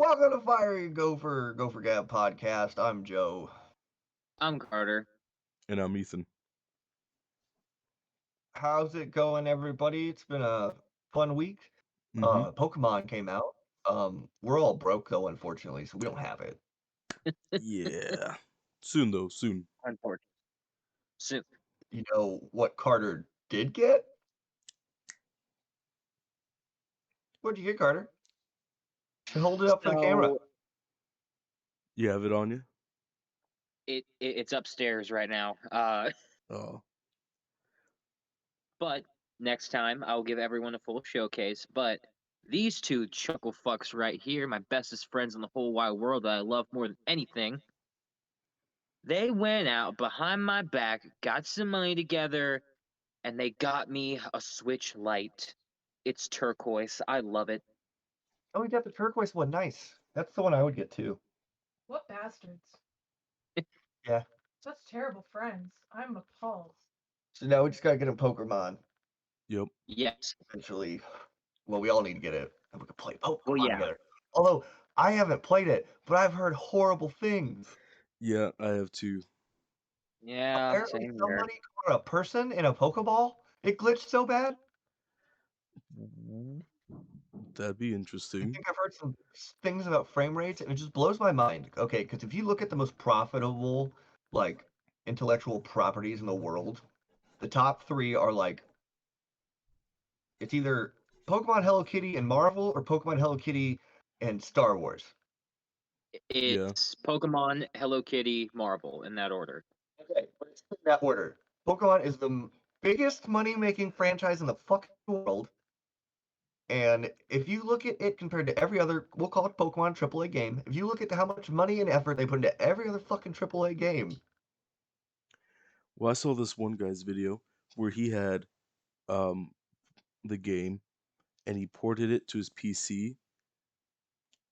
Welcome to Fiery Gopher Gab podcast. I'm Joe. I'm Carter. And I'm Ethan. How's it going, everybody? It's been a fun week. Pokemon came out. We're all broke though, unfortunately, so we don't have it. Yeah. Soon though, soon. Unfortunately. Soon. You know what Carter did get? What'd you get, Carter? Hold it up for the camera. You have it on you? It's upstairs right now. Oh. But next time I'll give everyone a full showcase. But these two chuckle fucks right here, my bestest friends in the whole wide world that I love more than anything, they went out behind my back, got some money together, and they got me a Switch Lite. It's turquoise. I love it. Oh, we got the turquoise one. Nice. That's the one I would get too. What bastards? Yeah. Such terrible friends. I'm appalled. So now we just gotta get a Pokemon. Yep. Yes. Eventually. Well, we all need to get it, and we can play Pokemon Well, yeah. together. Although I haven't played it, but I've heard horrible things. Yeah, I have too. Yeah. Apparently Same here. somebody caught a person in a Pokeball. It glitched so bad. That'd be I interesting. think I've heard some things about frame rates, and it just blows my mind. Okay, because if you look at the most profitable, like, intellectual properties in the world, the top three are like, it's either Pokemon, Hello Kitty, and Marvel, or Pokemon, Hello Kitty, and Star Wars. It's Pokemon, Hello Kitty, Marvel, in that order. Okay, but it's in that order. Pokemon is the biggest money-making franchise in the fucking world. And if you look at it compared to every other, we'll call it Pokemon AAA game, if you look at how much money and effort they put into every other fucking AAA game. Well, I saw this one guy's video where he had the game and he ported it to his PC,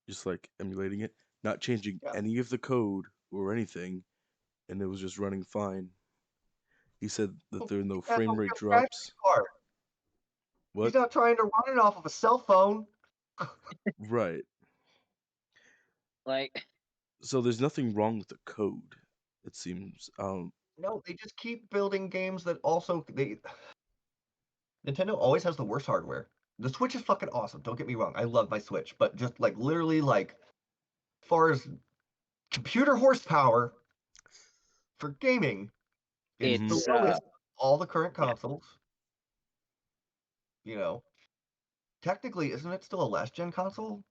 just like emulating it, not changing any of the code or anything, and it was just running fine. He said that there are no frame rate drops. What? He's not trying to run it off of a cell phone. Right. Like, so there's nothing wrong with the code, it seems. No, they just keep building games that also Nintendo always has the worst hardware. The Switch is fucking awesome. Don't get me wrong. I love my Switch, but just like literally like, as far as computer horsepower for gaming, it's the lowest of all the current consoles. You know, technically, isn't it still a last gen console?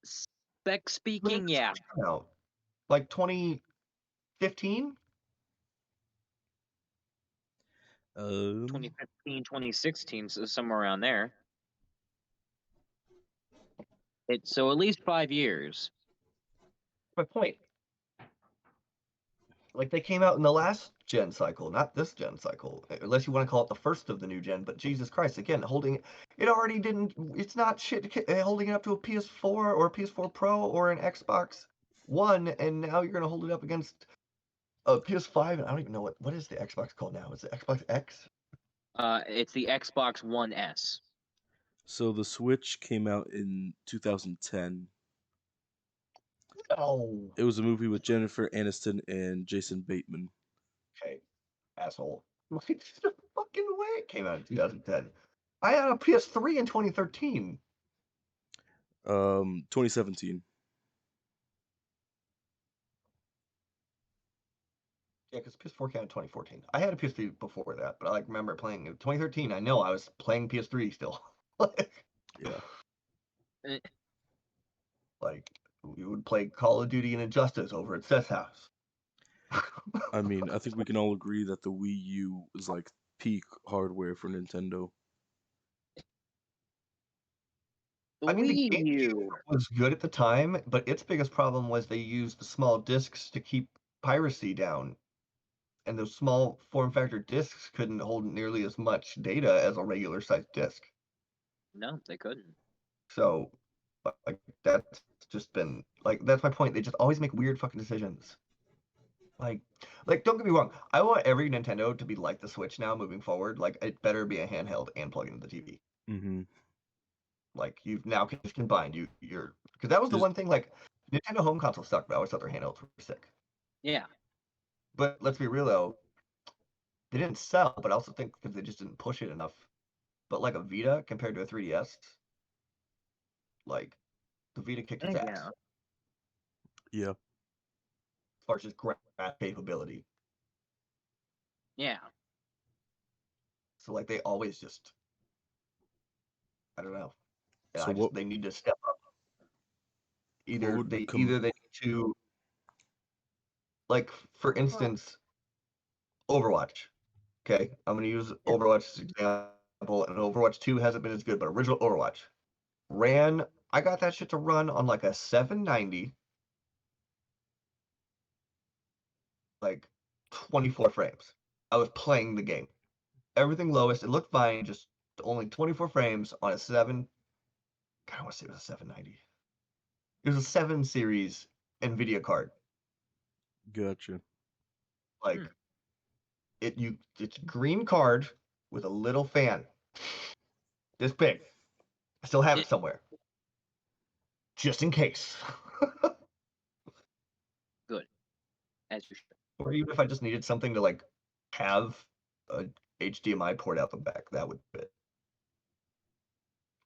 Spec speaking, yeah. Like 2015? 2015, 2016, so somewhere around there. So at least 5 years. My point. Like, they came out in the last gen cycle, not this gen cycle, unless you want to call it the first of the new gen. But Jesus Christ, again, it already didn't. It's not shit holding it up to a PS4 or a PS4 Pro or an Xbox One, and now you're gonna hold it up against a PS5. And I don't even know what is the Xbox called now. Is it Xbox X? It's the Xbox One S. So the Switch came out in 2010. No. It was a movie with Jennifer Aniston and Jason Bateman. Okay, asshole. There's no fucking way it came out in 2010. I had a PS3 in 2013. 2017. Yeah, because PS4 came out in 2014. I had a PS3 before that, but I remember playing in 2013. I know I was playing PS3 still. Yeah. Like, we would play Call of Duty and Injustice over at Seth's house. I mean, I think we can all agree that the Wii U is like peak hardware for Nintendo. The Wii U was good at the time, but its biggest problem was they used the small discs to keep piracy down. And those small form factor discs couldn't hold nearly as much data as a regular sized disc. No, they couldn't. So, like, that's just been that's my point. They just always make weird fucking decisions. Like, don't get me wrong. I want every Nintendo to be like the Switch now moving forward. Like, it better be a handheld and plug into the TV. Mm-hmm. Like you've now just combined you're because that was the There's one thing like Nintendo home console sucked, but I always thought their handhelds were sick. Yeah. But let's be real though, they didn't sell, but I also think because they just didn't push it enough. But like a Vita compared to a 3DS, like the Vita kicked its ass Yeah. yeah. as far as just graph capability. Yeah. So like they always just I don't know. And So I what just they need to step up. what would Either they need to like for What? instance Overwatch. Okay, I'm gonna use Yeah. Overwatch as an example, and Overwatch 2 hasn't been as good, but original Overwatch ran. I got that shit to run on like a 790, like 24 frames. I was playing the game. Everything lowest. It looked fine, just only 24 frames on a 7. God, I want to say it was a 790. It was a 7 series NVIDIA card. gotcha? Hmm. Like it's green card with a little fan. This big. I still have Eh, it somewhere. Just in case. Good. As you should. Or even if I just needed something to like have a HDMI port out the back, that would fit.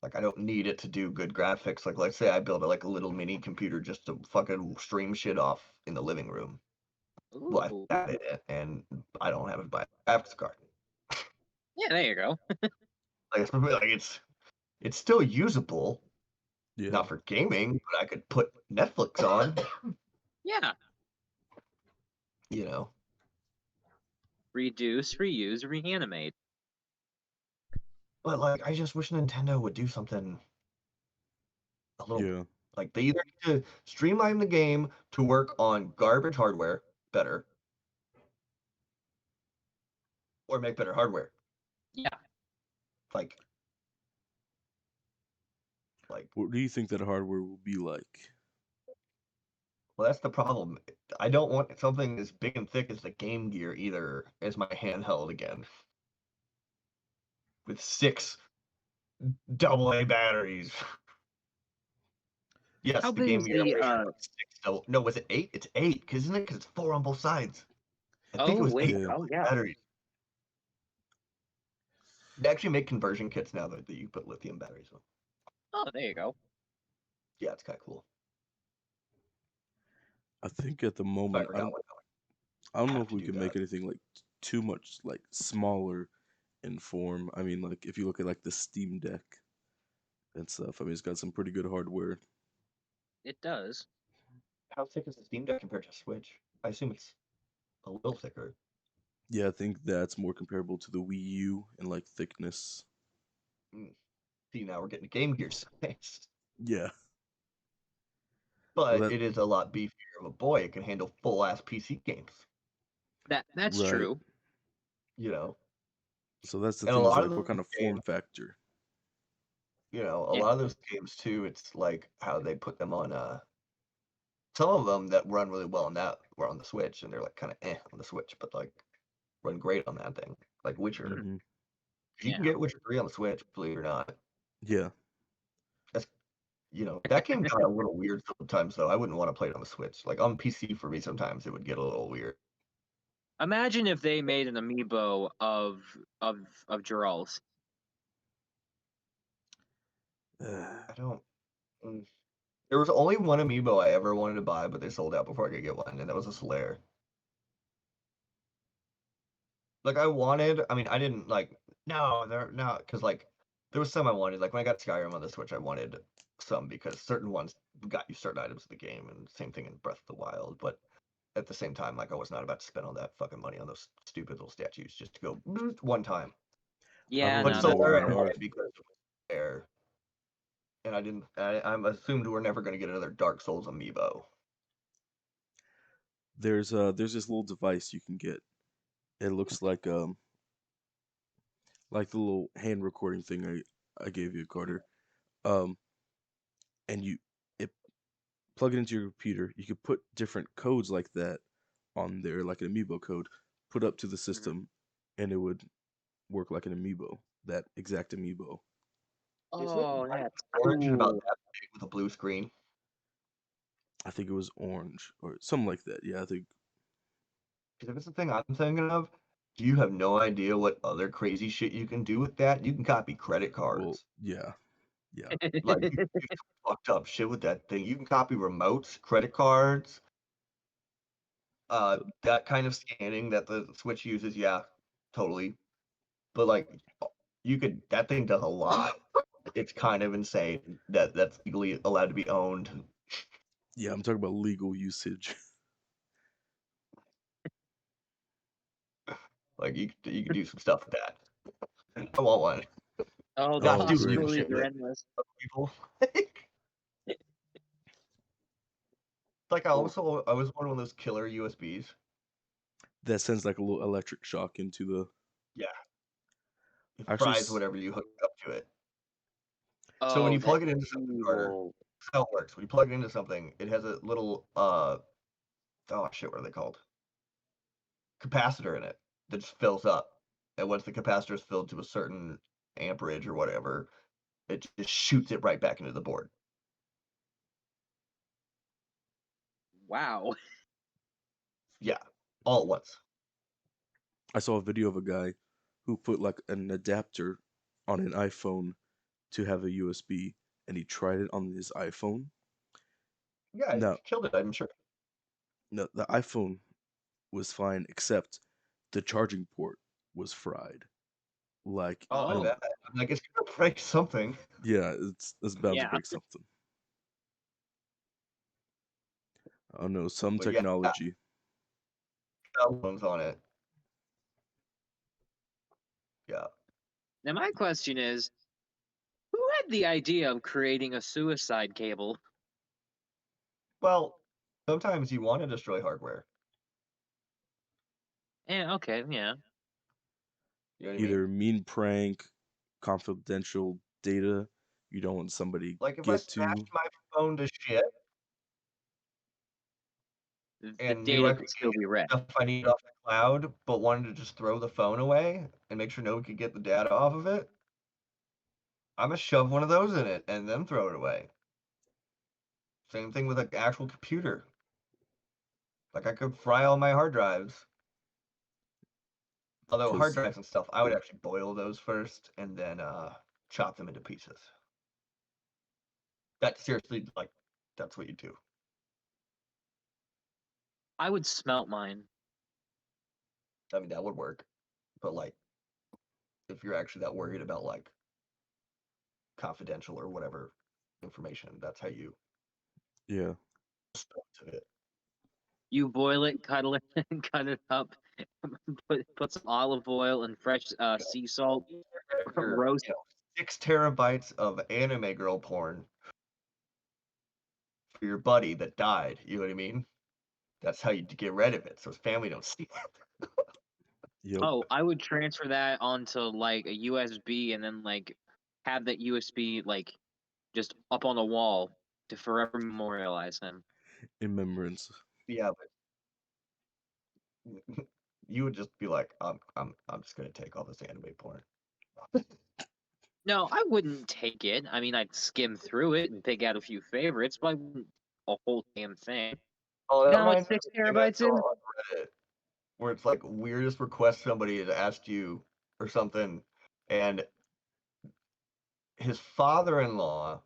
Like I don't need it to do good graphics. Like let's say I build like a little mini computer just to fucking stream shit off in the living room. Well, Ooh. I added it and I don't have to buy a graphics card. Yeah, there you go. Like it's still usable, Yeah. not for gaming, but I could put Netflix on, Yeah. you know. Reduce, reuse, reanimate. But like I just wish Nintendo would do something a little Yeah. like they either need to streamline the game to work on garbage hardware better or make better hardware. Yeah. Like like What do you think that hardware will be like? well that's the problem. I don't want something as big and thick as the Game Gear either as my handheld again. With 6 AA batteries. Yes, How the big Game is Gear I'm the pretty sure was 6. No, was it 8? It's 8, isn't it? Because it's 4 on both sides. I think it Oh was 8 wait. Yeah. Oh yeah. batteries. They actually make conversion kits now that you put lithium batteries on. Oh, there you go. Yeah, it's kind of cool. I think at the If I moment ever got one, I don't I know have if to we do can that. make anything like too much like smaller in form. I mean, like if you look at like the Steam Deck and stuff, I mean, it's got some pretty good hardware. It does. How thick is the Steam Deck compared to Switch? I assume it's a little thicker. Yeah, I think that's more comparable to the Wii U in like thickness. Mm. See, now we're getting Game Gear size. Yeah. Well, But that it is a lot beefier of a boy. It can handle full ass PC games, That's right. true. you know. So that's the And a thing is lot of like what those kind of form games, factor? a Yeah. lot of those games too, it's like how they put them on some of them that run really well on that were on the Switch and they're like kind of on the Switch, but like run great on that thing. Like Witcher. Mhm. Hmm. You can Yeah. get Witcher 3 on the Switch, believe it or not. Yeah. That's that game got a little weird sometimes though. I wouldn't want to play it on the Switch. Like on PC for me sometimes it would get a little weird. Imagine if they made an amiibo of Geralt's. I don't mm. There was only one amiibo I ever wanted to buy, but they sold out before I could get one, and that was a Slayer. Like I mean, I didn't like no, they're not because like there was some I wanted. Like when I got Skyrim on the Switch, I wanted some because certain ones got you certain items of the game, and same thing in Breath of the Wild. But at the same time, like I was not about to spend all that fucking money on those stupid little statues just to go one time. I Yeah, don't But no, even know that's what Solar mine I fair. are. wanted because it was there, and I didn't. I'm assumed we're never going to get another Dark Souls amiibo. There's this little device you can get. It looks like the little hand recording thing I gave you, Carter. Um, and you it plug it into your computer. You could put different codes like that on there, like an amiibo code, put up to the Mhm. system, and it would work like an amiibo, that exact amiibo. Isn't it Oh, white that's and orange and about cool. that big with a blue screen? I think it was orange or something like that. Yeah, I think. Because if it's the thing I'm thinking of, you have no idea what other crazy shit you can do with that. You can copy credit Well, cards. yeah, yeah. Like, you can do some fucked up shit with that thing. You can copy remotes, credit cards, that kind of scanning that the Switch uses. Yeah, totally. But like, that thing does a lot. It's kind of insane that that's legally allowed to be owned. Yeah, I'm talking about legal usage. Like, you could do some stuff with that. I want one. Oh, the Not Oh, to do illegal great. possibilities shit are with endless. other people. Like, Cool. I was one of those killer USBs. That sends like a little electric shock into the. Yeah, it Actually, fries whatever you hook up to it. So when Oh, you that's plug it into something, Carter, evil. that's how it works. When you plug it into something, it has a little oh shit, what are they called? Capacitor in it that just fills up. And once the capacitor is filled to a certain amperage or whatever, it just shoots it right back into the board. Wow. Yeah, all at once. I saw a video of a guy who put like an adapter on an iPhone to have a USB, and he tried it on his iPhone. Yeah, it Now, killed it, I'm sure. no, the iPhone was fine, except the charging port was fried. Like, Oh, I no, Oh, bet. I'm like, it's gonna break something. yeah, it's bound to yeah. break something. Oh no, some But yeah, technology. cell phones on it. Yeah. Now my question is, who had the idea of creating a suicide cable? Well, sometimes you want to destroy hardware. Yeah, okay, yeah. You know what I mean? Either mean prank, confidential data you don't want somebody Like if I get to. smashed my phone to shit The and knew data I could could still get be read. stuff I needed off the cloud, but wanted to just throw the phone away and make sure no one could get the data off of it, I'm gonna shove one of those in it and then throw it away. Same thing with an actual computer. Like I could fry all my hard drives. Although hard Because, drives and stuff, I would actually boil those first and then chop them into pieces. That seriously, like, that's what you do. I would smelt mine. I mean, that would work. But like, if you're actually that worried about like confidential or whatever information, that's how you yeah, dispose of it. You boil it, cuddle it, cut it up, put some olive oil and fresh sea salt, Your, roast. 6 terabytes of anime girl porn for your buddy that died. You know what I mean? That's how you get rid of it, so his family don't see it. yep, Oh, I would transfer that onto like a USB and then like have that USB like just up on the wall to forever memorialize him. in remembrance. Yeah, but you would just be like, I'm just gonna take all this anime porn. No, I wouldn't take it. I mean, I'd skim through it and pick out a few favorites, but I wouldn't a whole damn thing. Oh, You that know how much reminds me of six the thing I terabytes saw is? on Reddit, where it's like weirdest request somebody had asked you or something, and his father-in-law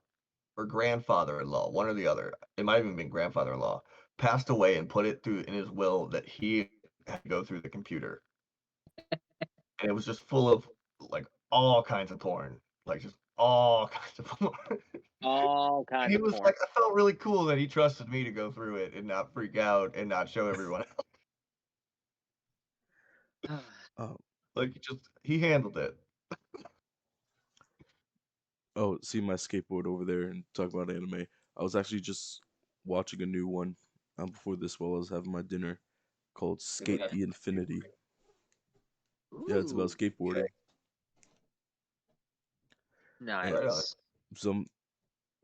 or grandfather-in-law, one or the other, it might have even been grandfather-in-law, passed away and put it through in his will that he had to go through the computer. And it was just full of like all kinds of porn. Like just all kinds of porn. All And kinds he of was porn. like, I felt really cool that he trusted me to go through it and not freak out and not show everyone else. Uh, Like he handled it. oh, see my skateboard over there and talk about anime. I was actually just watching a new one before this while I was having my dinner called Skate the Infinity. Yeah, it's about Ooh, Okay, skateboarding. And right on. nice. some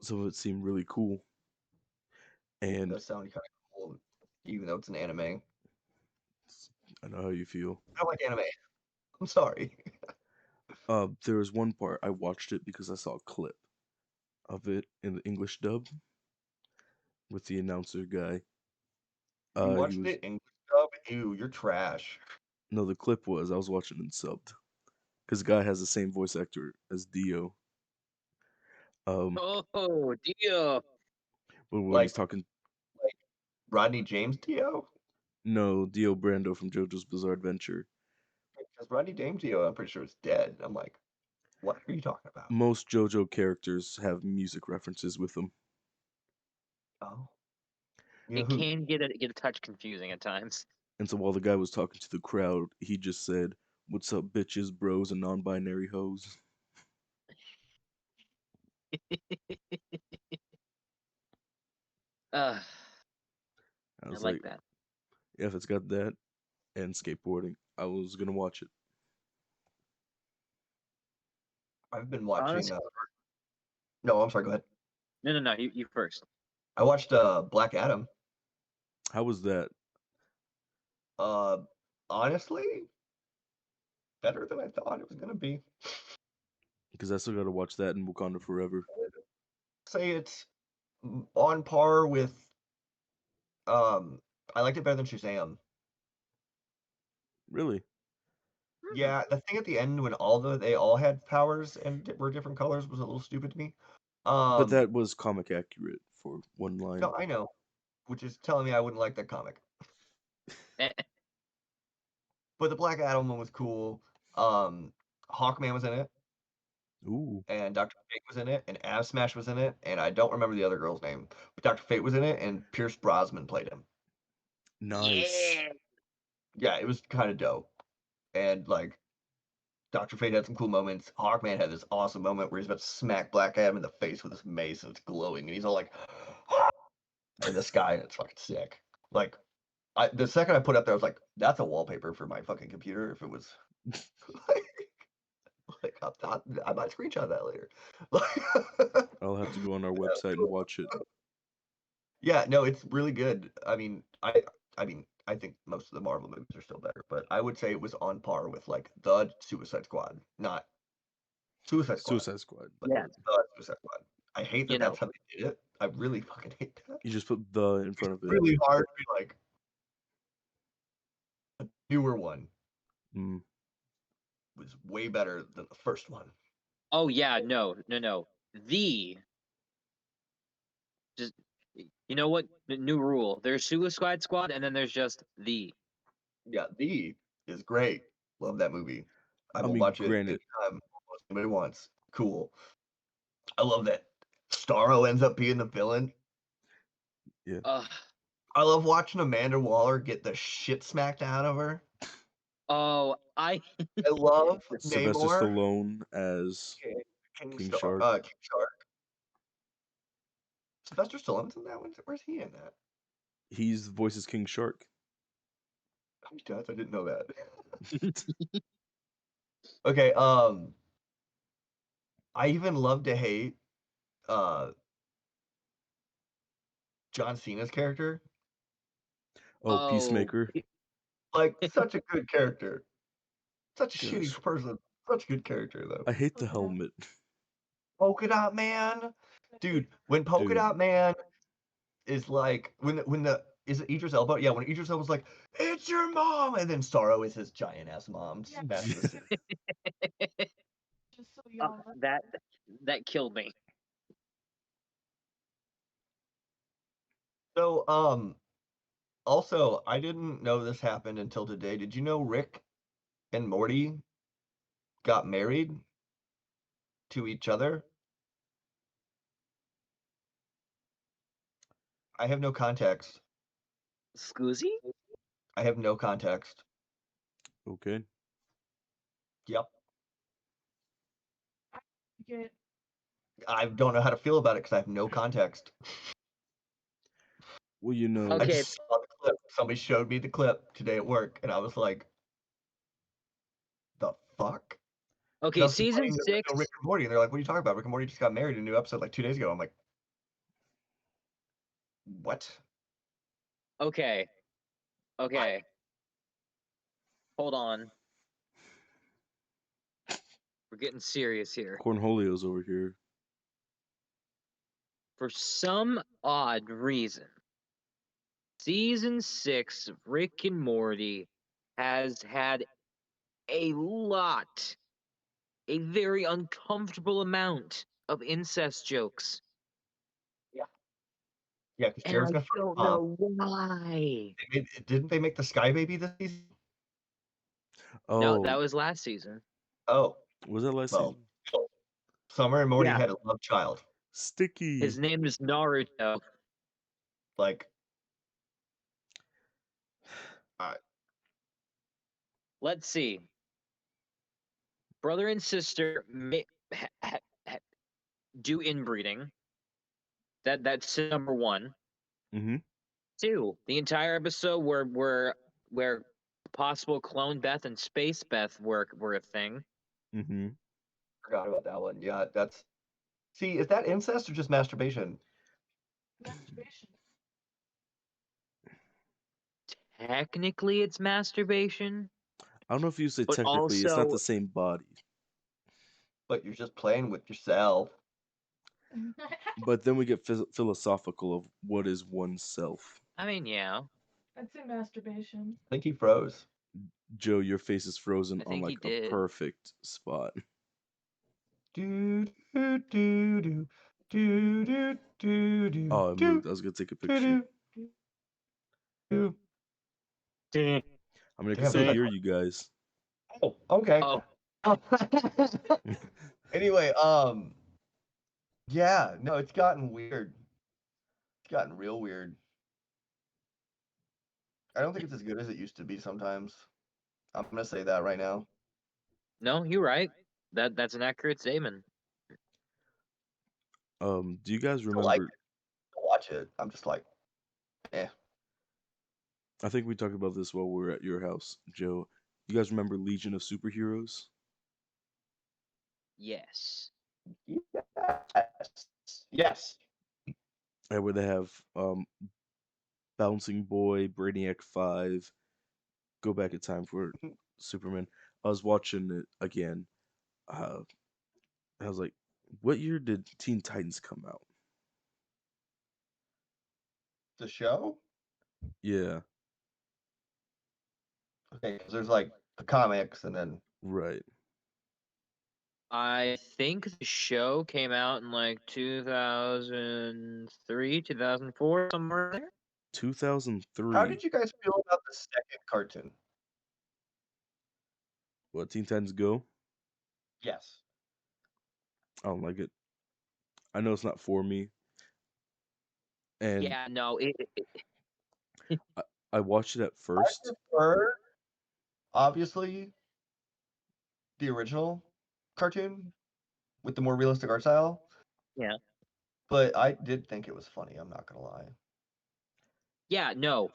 some of it seemed really cool. It And does sound kind of cool, even though it's an anime. I know how you feel. I like anime. I'm sorry. There was one part I watched it because I saw a clip of it in the English dub with the announcer guy. You He watched was it in dub? Ew, you're trash. no, the clip was I was watching it in subbed because the guy has the same voice actor as Dio. Oh, Dio. But when he's Like talking, Rodney James Dio? no, Dio Brando from JoJo's Bizarre Adventure. Because Rodney James Dio, I'm pretty sure is dead. I'm like, what are you talking about? Most JoJo characters have music references with them. Oh, you know It who? can get a touch confusing at times. And so while the guy was talking to the crowd, he just said, "What's up, bitches, bros, and non-binary hoes?" Uh, I I was like like, that. yeah, if it's got that and skateboarding, I was gonna watch it. I've been watching. Honestly, No, I'm sorry. Go ahead. no. You first. I watched Black Adam. How was that? Uh, honestly, better than I thought it was gonna be. Because I still gotta watch that in Wakanda Forever. Say it's on par with. I liked it better than Shazam. Really? Yeah, the thing at the end when they all had powers and were different colors was a little stupid to me. But that was comic accurate for one line. No, I know, which is telling me I wouldn't like that comic. Eh, But the Black Adam one was cool. Hawkman was in it, Ooh, and Dr. Fate was in it, and Ab Smash was in it, and I don't remember the other girl's name. But Dr. Fate was in it, and Pierce Brosnan played him. nice. yeah. Yeah, it was kind of dope. And like Dr. Fate had some cool moments. Hawkman had this awesome moment where he's about to smack Black Adam in the face with his mace, and it's glowing, and he's all like in the sky, and it's fucking sick. Like the second I put it up there, I was like, that's a wallpaper for my fucking computer. If it was like I might screenshot that later. I'll have to go on our website and watch it. Yeah, no, it's really good. I mean, I think most of the Marvel movies are still better, but I would say it was on par with like the Suicide Squad, not Suicide Squad, Suicide Squad. but Yeah. the Suicide Squad. I hate You that know, that's how they did it. I really fucking hate that. You just put the in front of it. Really hard to be like a newer one Mm. was way better than the first one. oh yeah, no. The just you know what? New rule. There's Suicide Squad, and then there's just the. Yeah, the is great. Love that movie. I I will mean, watch it granted, anytime anybody wants. Cool. I love that Starro ends up being the villain. yeah, Ugh. I love watching Amanda Waller get the shit smacked out of her. Oh, I love Sylvester Namor. Stallone as King Shark. King Shark. Sylvester Stallone's in that one. Where's he in that? He's the voice as King Shark. Oh, he does. I didn't know that. Okay. I even love to hate uh John Cena's character. Oh, oh, Peacemaker. Like such a good character. Such a shitty Gosh, person. Such a good character though. I hate the Polka dot. helmet. Polka Dot Man, dude. When Polka Dude, Dot Man is like when the is it Idris Elba? Yeah, when Idris Elba's like, "It's your mom," and then Starro is his giant ass mom. Yeah. Smash the scene. Just so y'all know. that killed me. So also I didn't know this happened until today. Did you know Rick and Morty got married to each other? I have no context. Scoozy? I have no context. okay. Yep. Get I don't know how to feel about it because I have no context. Well, you know, I Okay. just saw the clip. Somebody showed me the clip today at work, and I was like, "The fuck?" Because I Okay, was season complaining that there's 6. no Rick and Morty, and they're like, "What are you talking about? Rick and Morty just got married in a new episode like 2 days ago." I'm like, "What?" Okay. Okay. Hold on. We're getting serious here. Cornholio's over here. For some odd reason, season 6 of Rick and Morty has had a very uncomfortable amount of incest jokes. Yeah, because And Jared's I gonna fuck don't him up. know why. Didn't they make the Sky Baby this season? No, that Oh, was last season. Oh, was that last well, season? Summer and Morty Yeah. had a love child. Sticky. His name is Naruto. Like, Let's see. Brother and sister do inbreeding. That's number 1. Mm-hmm. 2, the entire episode where possible clone Beth and space Beth were a thing. Mm-hmm. forgot about that one. Yeah, that's. See, is that incest or just masturbation? Masturbation. Technically, it's masturbation, I don't know if you say but technically, it's not the same body. But you're just playing with yourself. But then we get philosophical of what is oneself. I mean, yeah. I'd say masturbation. I think he froze. Joe, your face is frozen I on think he like a did. perfect spot. Do do do do do do do do. Oh, I moved. I was gonna take a picture. Do. I mean, I can Damn, still there's hear you guys. Oh, okay. Oh, Anyway, yeah, no, it's gotten weird. It's gotten real weird. I don't think it's as good as it used to be sometimes. I'm gonna say that right now. no, you're right. That's an accurate statement. Do you guys I like remember? it. I watch it. I'm just like, eh. I think we talked about this while we were at your house, Joe. You guys remember Legion of Superheroes? Yes. Yes. Yes. And where they have Bouncing Boy, Brainiac 5, Go Back in Time for Superman. I was watching it again. Uh, I was like, what year did Teen Titans come out? The show? Yeah, Okay, because there's like the comics and then right. I think the show came out in like 2003, 2004, somewhere there. 2003. how did you guys feel about the second cartoon? What, Teen Titans Go? Yes. I don't like it. I know it's not for me. And Yeah, no, I watched it at I first. prefer, obviously, the original cartoon with the more realistic art style. Yeah. But I did think it was funny, I'm not gonna lie. yeah, no.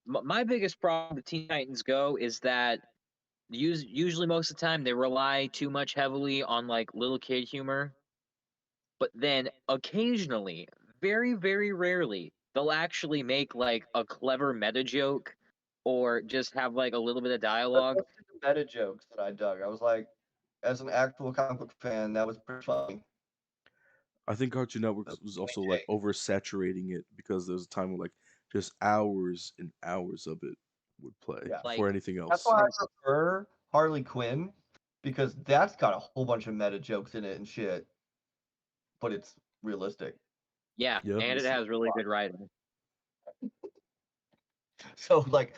My biggest problem with Teen Titans Go is that usually most of the time they rely too much heavily on like little kid humor, but then occasionally, very very rarely, they'll actually make like a clever meta joke or just have like a little bit of But dialogue. those are the meta jokes that I dug. I was like, as an actual comic book fan, that was pretty funny. I think Cartoon Network The was Jimmy also like J. oversaturating it because there was a time where like just hours and hours of it would play Yeah. before Like anything That's else. why I prefer Harley Quinn, because that's got a whole bunch of meta jokes in it and shit, but it's realistic. yeah, Yeah. and it has really good writing. So like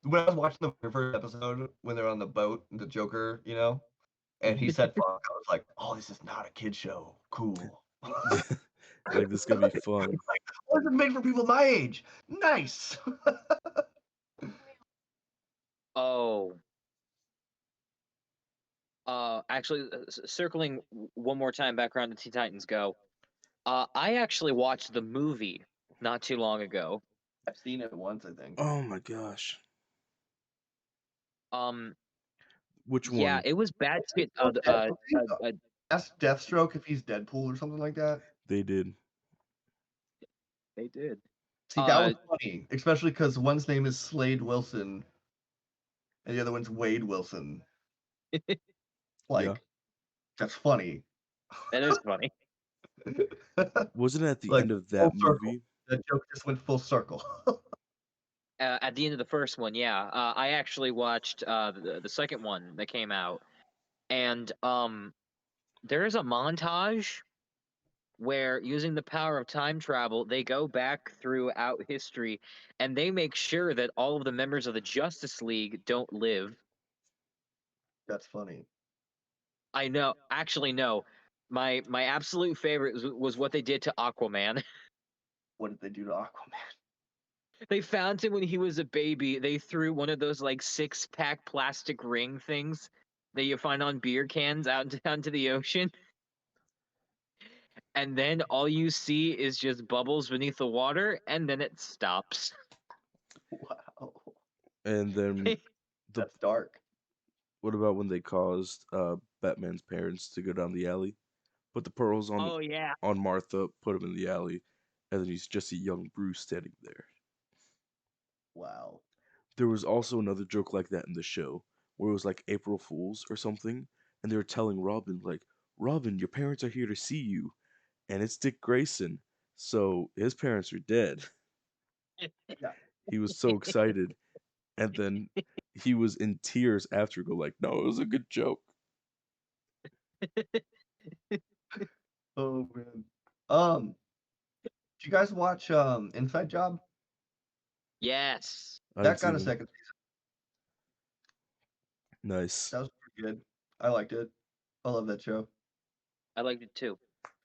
when I was watching the very first episode when they're on the boat, the Joker, and he said fuck, I was like, oh, this is not a kid show. Cool. Like this is gonna be fun. Like, oh, this is made for people my age. Nice. Oh. Actually, circling one more time back around to Teen Titans Go. I actually watched the movie not too long ago. I've seen it once, I think. Oh my gosh. Um, Which yeah, one? it was bad shit. Ask Deathstroke if he's Deadpool or something like that. They did. They did. See, that was funny, especially because one's name is Slade Wilson and the other one's Wade Wilson. Like, that's funny. That is funny. Wasn't it at the Like, end of full that circle. movie? That joke just went full circle. At the end of the first one, yeah. I actually watched the second one that came out, and there is a montage where, using the power of time travel, they go back throughout history and they make sure that all of the members of the Justice League don't live. That's funny. I know. Actually, no. My absolute favorite was what they did to Aquaman. What did they do to Aquaman? They found him when he was a baby. They threw one of those like 6-pack plastic ring things that you find on beer cans out into the ocean. And then all you see is just bubbles beneath the water, and then it stops. Wow. And then the That's dark. what about when they caused Batman's parents to go down the alley? Put the pearls Oh yeah. on Martha, put him in the alley, and then he's just a young Bruce standing there. Wow. There was also another joke like that in the show, where it was like April Fools or something, and they were telling Robin, like, Robin, your parents are here to see you. And it's Dick Grayson. So his parents are dead. Yeah. He was so excited. And then he was in tears after, go like, no, it was a good joke. Oh man. Did you guys watch Inside Job? Yes. I haven't That got seen a him. second season. Nice. That was pretty good. I liked it. I love that show. I liked it too.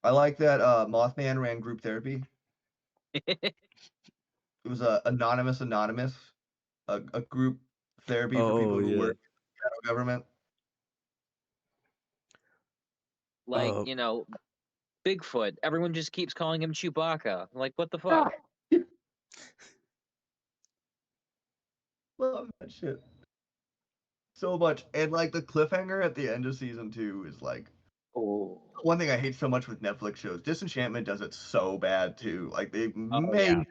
I like that Mothman ran group therapy. It was a anonymous, a group therapy for people Oh who yeah. work in the federal government. Like, Uh Bigfoot. Everyone just keeps calling him Chewbacca. Like, what the Ah, fuck? love that shit so much. And like the cliffhanger at the end of season 2 is like Oh. one thing I hate so much with Netflix shows. Disenchantment does it so bad too. Like they Oh yeah.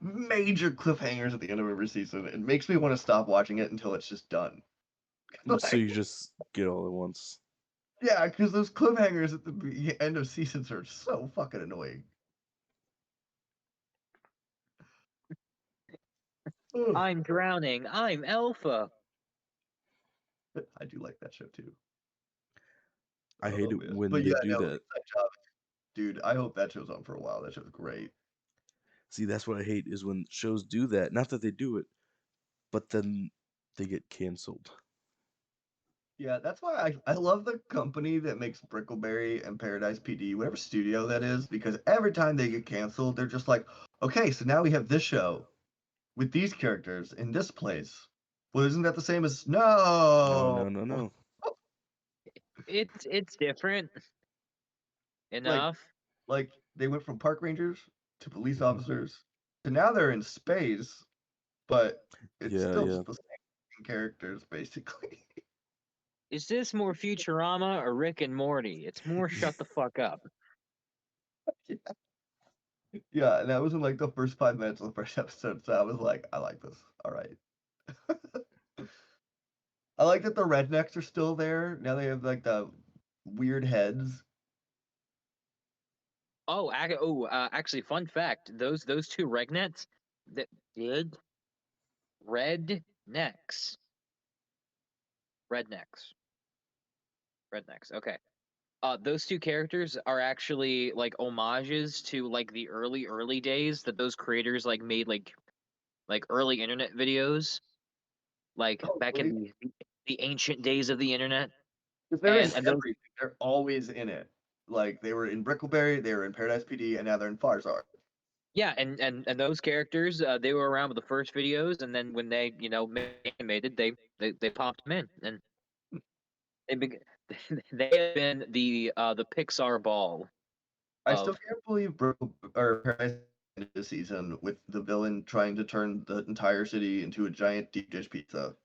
major cliffhangers at the end of every season. It makes me want to stop watching it until it's just done. so Like, you just get all at once. yeah, because those cliffhangers at the end of seasons are so fucking annoying. Ugh. I'm drowning. I'm Alpha. I do like that show too. I hate Oh it man. when But they yeah, do no, that. Inside Job, dude, I hope that show's on for a while. That show's great. See, that's what I hate is when shows do that. Not that they do it, but then they get canceled. Yeah, that's why I love the company that makes Brickleberry and Paradise PD, whatever studio that is, because every time they get canceled, they're just like, okay, so now we have this show with these characters in this place. Well, isn't that the same as No, no? no, no, no. It's different Like enough. like they went from park rangers to police officers to now they're in space, but it's Yeah, still yeah. just the same characters basically. Is this more Futurama or Rick and Morty? It's more shut the fuck up. Yeah, and that was in like the first 5 minutes of the first episode, so I was like, I like this. All right. I like that the rednecks are still there. Now they have like the weird heads. Oh, actually, fun fact: those two regnets that did rednecks, rednecks, rednecks. Okay. Those two characters are actually like homages to like the early days that those creators like made like early internet videos, like Oh, back in really? the ancient days of the internet. Because they're in And those, everything. They're always in it. Like they were in Brickleberry, they were in Paradise PD, and now they're in Farzar. yeah, and those characters, they were around with the first videos, and then when they made it, they popped them in, and they beg they have been the Pixar ball I still of. can't believe Paradise ended this season with the villain trying to turn the entire city into a giant deep dish pizza.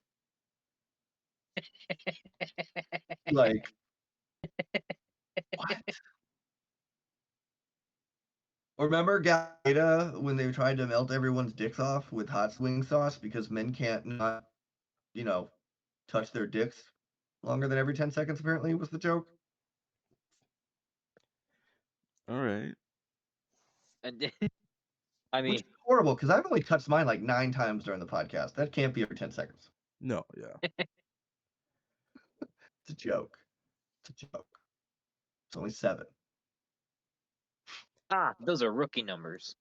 Like, what? Remember Galata when they tried to melt everyone's dicks off with hot swing sauce because men can't not, you know, touch their dicks Longer than every 10 seconds, apparently, was the joke. All right. And I Which mean, is horrible, because I've only touched mine like 9 times during the podcast. That can't be every 10 seconds. No, yeah. It's a joke. It's a joke. It's only 7. those are rookie numbers.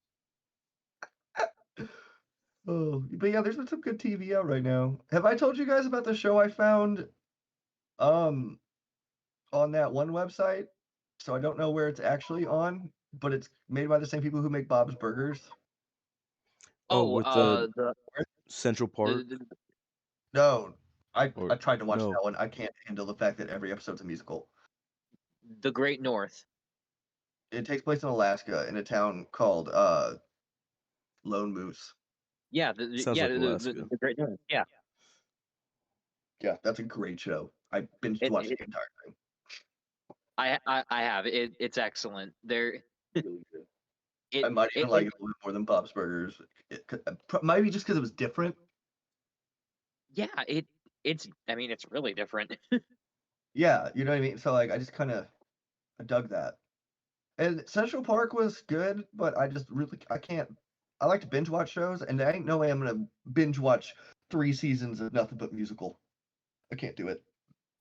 Oh, but yeah, there's been some good TV out right now. Have I told you guys about the show I found on that one website? So I don't know where it's actually on, but it's made by the same people who make Bob's Burgers. Oh, Oh, with the the, Central Park, the No, I or tried to watch no? that one. I can't handle the fact that every episode's a musical. the Great North. It takes place in Alaska in a town called Lone Moose. Yeah, Sounds like Alaska. the Great North. Yeah, Yeah, that's a great show. I binge it, watched it, the entire thing. I have it. It's excellent. There, Really good. it I might even it, like it it a little bit more than Bob's Burgers. Maybe just because it was different. yeah it's. I mean, it's really different. Yeah, you know what I mean? So like I just kind of I dug that. And Central Park was good, but I can't. I like to binge watch shows, and there ain't no way I'm gonna binge watch 3 seasons of nothing but musical. I can't do it.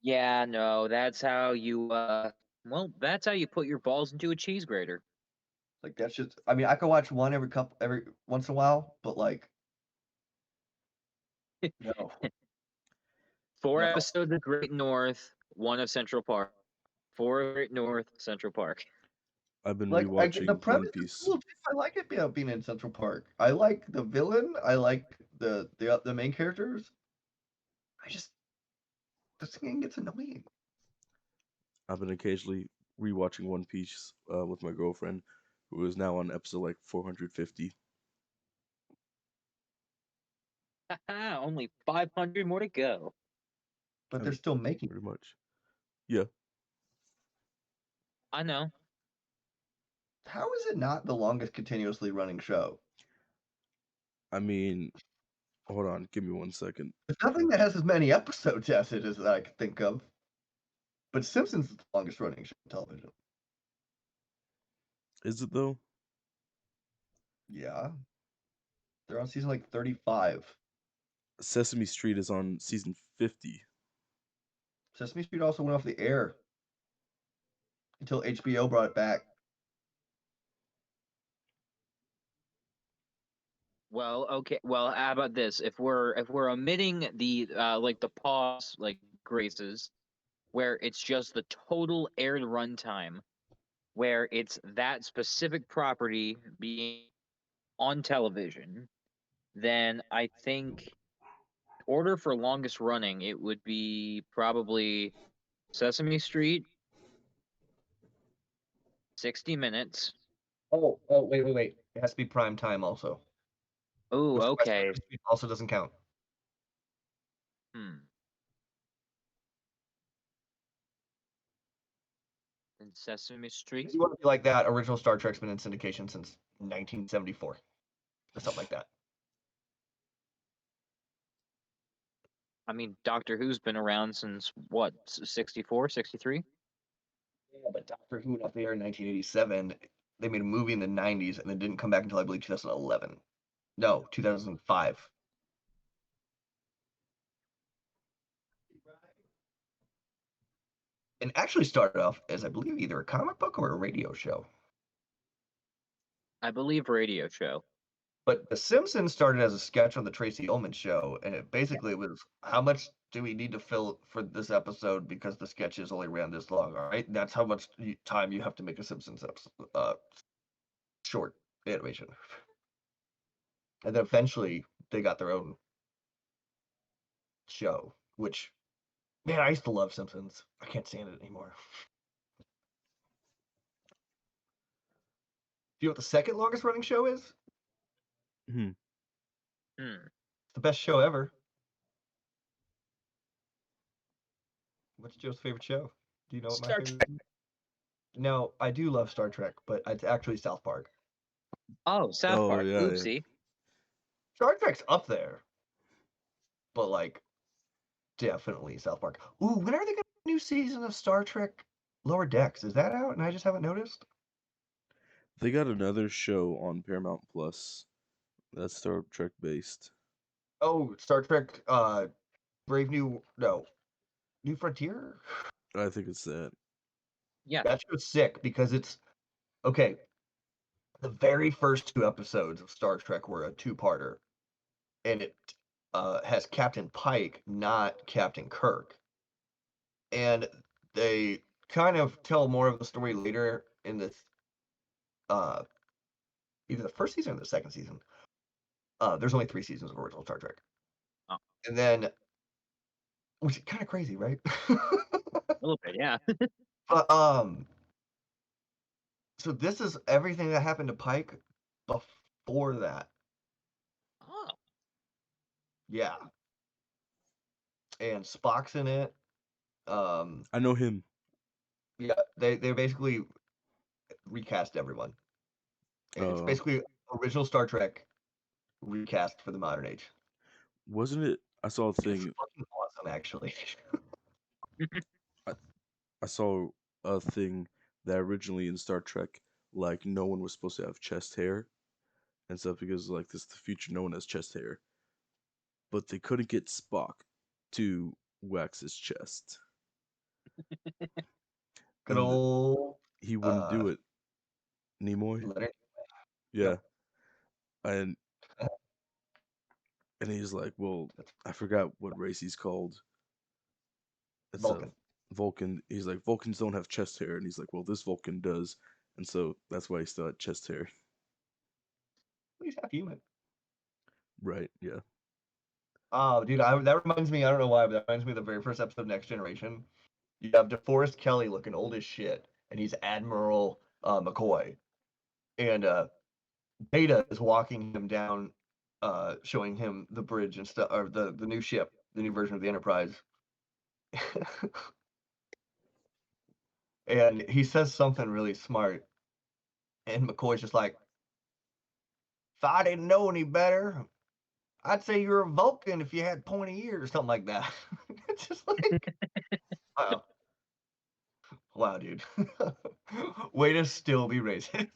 Yeah, no, that's how you. Well, that's how you put your balls into a cheese grater. Like that's just. I mean, I could watch one every once in a while, but like no, 4 no. episodes of Great North, 1 of Central Park. 4 of Great North, Central Park. I've been Like I get the rewatching One premise is Piece. cool. Too. I like it being in Central Park. I like the villain. I like the main characters. I just this thing gets annoying. I've been occasionally rewatching One Piece with my girlfriend, who is now on episode like 450. Only 500 more to go. But I they're mean, still making. pretty much. Yeah. I know. How is it not the longest continuously running show? I mean, hold on, give me 1 second. There's nothing that has as many episodes as it is that I can think of. But Simpsons is the longest running show on television. Is it though? Yeah. They're on season like 35. Sesame Street is on season 50. Sesame Street also went off the air until HBO brought it back. Well, okay. Well, how about this? If we're omitting the like the pause like graces, where it's just the total aired runtime, where it's that specific property being on television, then I think order for longest running it would be probably Sesame Street, 60 Minutes. Oh, wait. It has to be prime time also. Oh, Which okay. Sesame Street also doesn't count. Hmm. And Sesame Street. If you want to be like that, original Star Trek's been in syndication since 1974. Or something like that. I mean, Doctor Who's been around since what, 64, 63? Yeah, but Doctor Who went off the air in 1987. They made a movie in the 90s and it didn't come back until I believe 2011. No, 2005. And actually started off as, I believe, either a comic book or a radio show. I believe radio show. But The Simpsons started as a sketch on the Tracy Ullman show, and it basically was how much do we need to fill for this episode because the sketches only ran this long, all right? That's how much time you have to make a Simpsons episode, short animation. And then eventually they got their own show, which, man, I used to love Simpsons. I can't stand it anymore. Do you know what the second longest running show is? Hmm. Hmm. It's the best show ever. What's Joe's favorite show? Do you know what my Star favorite Trek. is? No, I do love Star Trek, but it's actually South Park. Oh, South Oh Park. yeah, yeah. Oopsie. Star Trek's up there, but like definitely South Park. Ooh, when are they gonna do a new season of Star Trek Lower Decks? Is that out and I just haven't noticed? They got another show on Paramount Plus that's Star Trek based. Oh, Star Trek Brave New no, New Frontier? I think it's that. Yeah. That show's sick because it's okay. The very first two episodes of Star Trek were a two-parter, and it has Captain Pike, not Captain Kirk. And they kind of tell more of the story later in this uh either the first season or the second season. There's only 3 seasons of original Star Trek. Oh, And then which is kind of crazy, right? a little bit, yeah. But so this is everything that happened to Pike before that. Oh, Yeah. And Spock's in it. I know him. Yeah, they basically recast everyone. And it's Uh, basically original Star Trek recast for the modern age. wasn't it? I saw a It's thing. fucking awesome, actually. I, I saw a thing that originally in Star Trek, like no one was supposed to have chest hair and stuff because like this is the future, no one has chest hair. But they couldn't get Spock to wax his chest, Good and old he wouldn't uh do it. Nimoy, Leonard. yeah, Yep, and he's like, well, that's I forgot what race he's called. It's a Vulcan. Vulcan. He's like, Vulcans don't have chest hair, and he's like, well, this Vulcan does, and so that's why he still had chest hair. He's half human. Right? Yeah. Oh, dude, that reminds me. I don't know why, but that reminds me of the very first episode of Next Generation. You have DeForest Kelly looking old as shit, and he's Admiral McCoy, and Beta is walking him down, showing him the bridge and stuff, or the new ship, the new version of the Enterprise. And he says something really smart, and McCoy's just like, "If I didn't know any better, I'd say you're a Vulcan if you had pointy ears," something like that. It's just like, wow, wow, dude, way to still be racist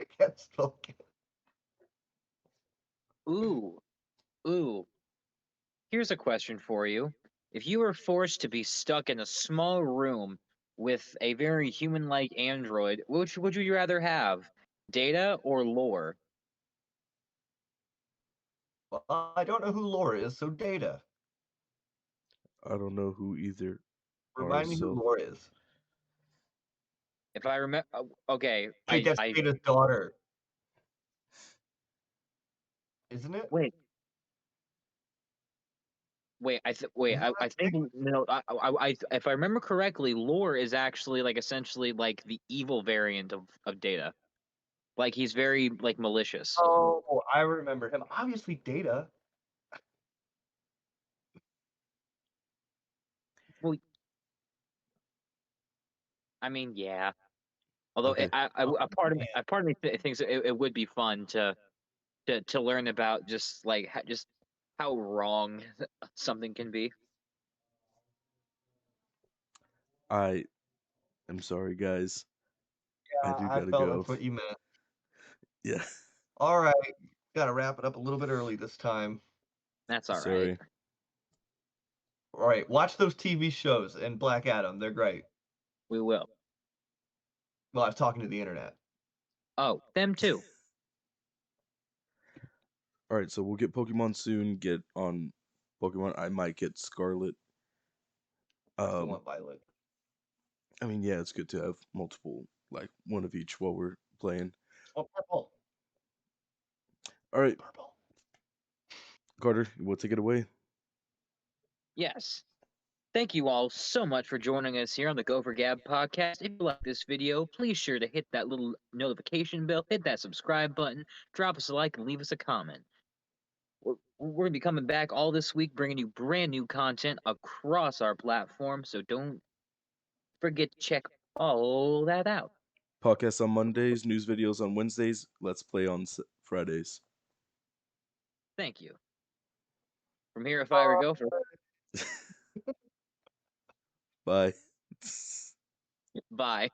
against Vulcan. ooh, ooh. Here's a question for you. If you were forced to be stuck in a small room with a very human-like android, which would you rather have? Data or lore? Well, I don't know who Laura is, so Data. I don't know who either are, Remind me who so Laura is. If I remember, okay, I think that's I Data's daughter, isn't it? wait, wait. Isn't I that think thing? no. If I remember correctly, lore is actually like essentially like the evil variant of Data. Like he's very like malicious. Oh, I remember him. Obviously, Data. Well, I mean, yeah. Although okay. Oh man, a part of me thinks it would be fun to learn about just like just how wrong something can be. I am sorry, guys. I yeah, do I gotta felt go. that's what you meant. Yeah. All right, gotta wrap it up a little bit early this time. That's all right. Sorry. All right, watch those TV shows and Black Adam. They're great. We will. Well, I was talking to the internet. Oh, them too. All right, so we'll get Pokemon soon. Get on Pokemon. I might get Scarlet. I still Um, want Violet. I mean, yeah, it's good to have multiple, like one of each while we're playing. Oh, purple. All right, Purple. Carter, we'll take it away. Yes. Thank you all so much for joining us here on the Gopher Gab podcast. If you like this video, please sure to hit that little notification bell, hit that subscribe button, drop us a like, and leave us a comment. We're going to be coming back all this week, bringing you brand new content across our platform, so don't forget to check all that out. Podcast on Mondays, news videos on Wednesdays, Let's Play on Fridays. Thank you. From here, if I were Gopher, Bye. Bye.